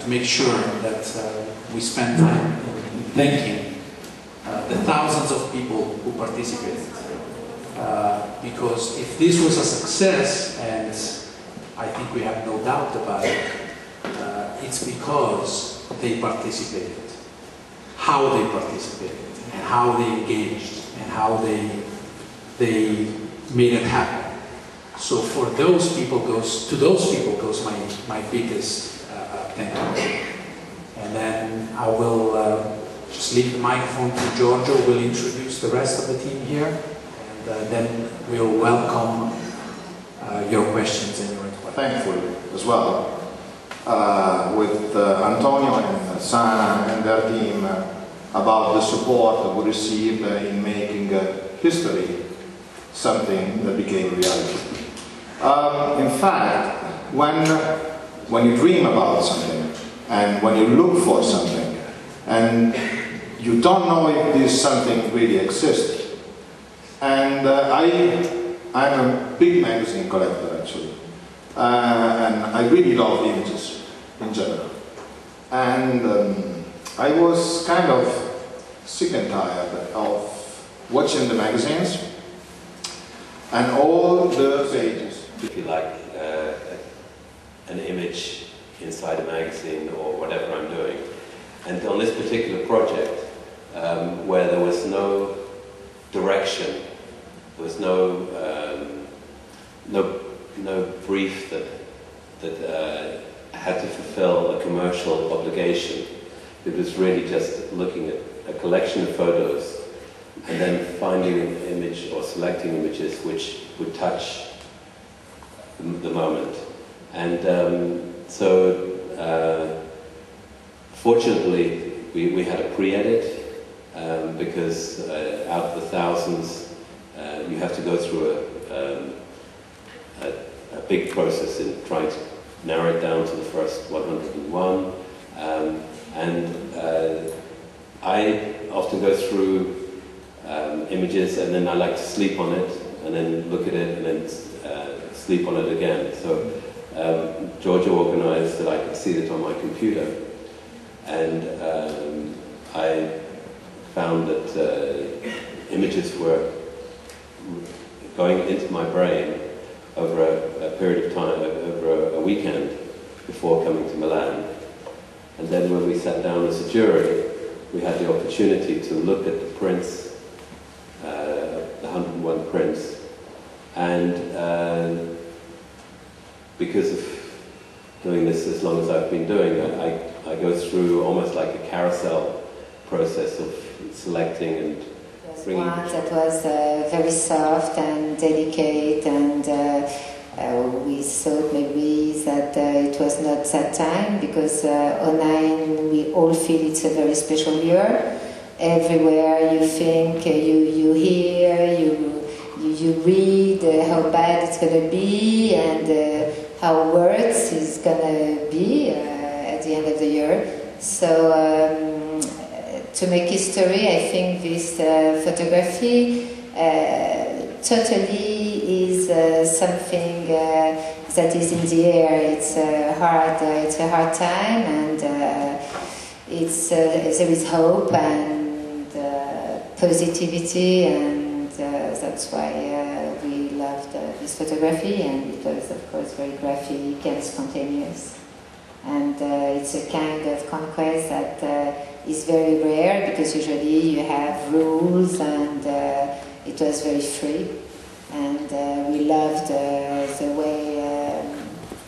to make sure that we spend time in thanking the thousands of people who participated. Because if this was a success, and I think we have no doubt about it, it's because they participated, how they participated, and how they engaged, and how they made it happen. So for those people goes my biggest thank you. And then I will just leave the microphone to Giorgio, who will introduce the rest of the team here, and then we'll welcome your questions and your requests. Thankful as well with Antonio and Sana and their team about the support that we received in making history something that became reality. In fact, when you dream about something and when you look for something and you don't know if this something really exists, and I'm a big magazine collector actually, and I really love images in general, and I was kind of sick and tired of watching the magazines and all the pages. If you like an image inside a magazine or whatever I'm doing. And on this particular project, where there was no direction, there was no brief that had to fulfill a commercial obligation. It was really just looking at a collection of photos and then finding an image or selecting images which would touch the moment. And fortunately we had a pre-edit because out of the thousands you have to go through a big process in trying to narrow it down to the first 101, I often go through images and then I like to sleep on it and then look at it and then sleep on it again. So Giorgio organized that I could see it on my computer, and I found that images were going into my brain over a period of time, over a weekend before coming to Milan. And then when we sat down as a jury, we had the opportunity to look at the prints, the 101 prints, and because of doing this as long as I've been doing it, I go through almost like a carousel process of selecting and bringing. One that was very soft and delicate, and we thought maybe that it was not that time, because 09, we all feel it's a very special year. Everywhere you think, you hear, you read how bad it's going to be, and how worse is going to be at the end of the year. So to make history, I think this photography totally is something that is in the air. It's a hard time, and there is hope and positivity, and that's why we loved this photography, and it was of course very graphic and spontaneous. And it's a kind of conquest that is very rare, because usually you have rules, and it was very free. And we loved the way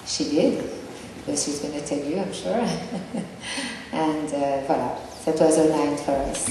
she did, because she's going to tell you, I'm sure. And voilà, that was 09 for us.